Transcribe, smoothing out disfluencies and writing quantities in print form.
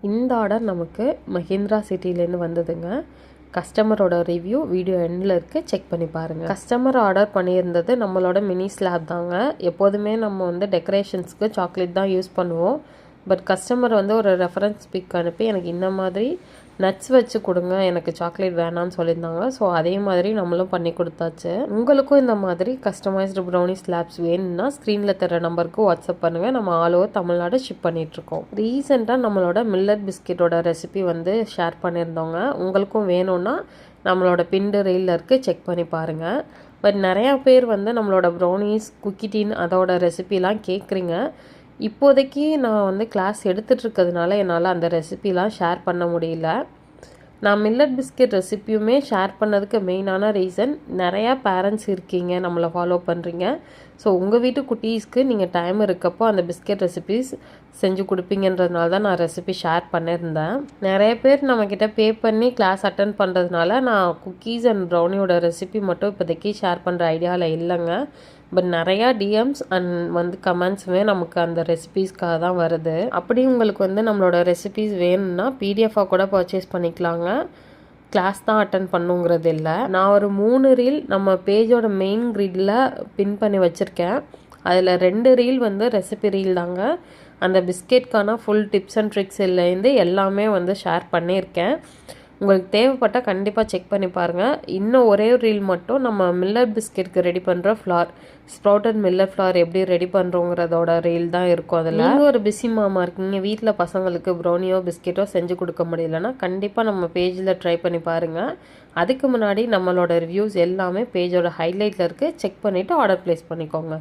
இந்த ஆர்டர் நமக்கு மஹிந்திரா சிட்டிலேருந்து வந்ததுங்க. கஸ்டமரோட ரிவ்யூ வீடியோ எண்டில் இருக்குது, செக் பண்ணி பாருங்கள். கஸ்டமர் ஆர்டர் பண்ணியிருந்தது நம்மளோட மினி ஸ்லாப் தாங்க. எப்போதுமே நம்ம வந்து டெக்கரேஷன்ஸ்க்கு சாக்லேட் தான் யூஸ் பண்ணுவோம். பட் கஸ்டமர் வந்து ஒரு ரெஃபரன்ஸ் பிக் அனுப்பி எனக்கு இந்த மாதிரி நட்ஸ் வச்சு கொடுங்க, எனக்கு சாக்லேட் வேணான்னு சொல்லியிருந்தாங்க. ஸோ அதே மாதிரி நம்மளும் பண்ணி கொடுத்தாச்சு. உங்களுக்கும் இந்த மாதிரி கஸ்டமைஸ்டு ப்ரௌனி ஸ்லாப்ஸ் வேணும்னா ஸ்க்ரீனில் தர நம்பருக்கு வாட்ஸ்அப் பண்ணுங்கள். நம்ம ஆல் ஓவர் தமிழ்நாடு ஷிப் பண்ணிகிட்ருக்கோம். ரீசெண்டாக நம்மளோட மில்லட் பிஸ்கெட்டோட ரெசிபி வந்து ஷேர் பண்ணியிருந்தோங்க. உங்களுக்கும் வேணும்னா நம்மளோட பிண்டு ரீலில் இருக்குது, செக் பண்ணி பாருங்கள். பட் நிறையா பேர் வந்து நம்மளோட ப்ரௌனிஸ் குக்கி டீன் அதோட ரெசிபிலாம் கேட்குறீங்க. இப்போதைக்கு நான் வந்து கிளாஸ் எடுத்துகிட்ருக்கிறதுனால என்னால் அந்த ரெசிபிலாம் ஷேர் பண்ண முடியல. நான் மில்லட் பிஸ்கெட் ரெசிப்பியுமே ஷேர் பண்ணதுக்கு மெயினான ரீசன், நிறையா பேரண்ட்ஸ் இருக்கீங்க, நம்மளை ஃபாலோ பண்ணுறீங்க. ஸோ உங்கள் வீட்டு குட்டீஸ்க்கு நீங்கள் டைம் இருக்கப்போ அந்த பிஸ்கெட் ரெசிபிஸ் செஞ்சு கொடுப்பீங்கன்றதுனால தான் நான் ரெசிபி ஷேர் பண்ணியிருந்தேன். நிறைய பேர் நம்மக்கிட்ட பே பண்ணி கிளாஸ் அட்டன் பண்ணுறதுனால நான் குக்கீஸ் அண்ட் ப்ரௌனியோட ரெசிபி மட்டும் இப்போதைக்கு ஷேர் பண்ணுற ஐடியாவில் இல்லைங்க. பட் நிறையா டிஎம்ஸ் அண்ட் வந்து கமெண்ட்ஸுமே நமக்கு அந்த ரெசிபீஸ்க்காக தான் வருது. அப்படி உங்களுக்கு வந்து நம்மளோட ரெசிபீஸ் வேணும்னா பிடிஎஃபாக கூட பர்ச்சேஸ் பண்ணிக்கலாங்க. கிளாஸ் தான் அட்டன் பண்ணுங்கிறது இல்லை. நான் ஒரு 3 ரீல் நம்ம பேஜோட மெயின் கிரிட்டில் பின் பண்ணி வச்சுருக்கேன். அதில் 2 ரீல் வந்து ரெசிபி ரீல் தாங்க. அந்த பிஸ்கெட்கான ஃபுல் டிப்ஸ் அண்ட் ட்ரிக்ஸ்லேருந்து எல்லாமே வந்து ஷேர் பண்ணியிருக்கேன். உங்களுக்கு தேவைப்பட்டால் கண்டிப்பாக செக் பண்ணி பாருங்கள். இன்னும் ஒரே ரீல் மட்டும் நம்ம மில்லட் பிஸ்கெட்க்கு ரெடி பண்ணுற ஃப்ளார், ஸ்ப்ரவுட்டட் மில்லட் ஃப்ளார் எப்படி ரெடி பண்ணுறோங்கிறதோட ரீல் தான் இருக்கும். அதில் நீங்கள் ஒரு பிஸி மாமா இருக்கீங்க, வீட்டில் பசங்களுக்கு ப்ரௌனியோ பிஸ்கெட்டோ செஞ்சு கொடுக்க முடியலன்னா கண்டிப்பாக நம்ம பேஜில் ட்ரை பண்ணி பாருங்கள். அதுக்கு முன்னாடி நம்மளோட ரிவ்யூஸ் எல்லாமே பேஜோட ஹைலைட்டில் இருக்குது, செக் பண்ணிவிட்டு ஆர்டர் ப்ளேஸ் பண்ணிக்கோங்க.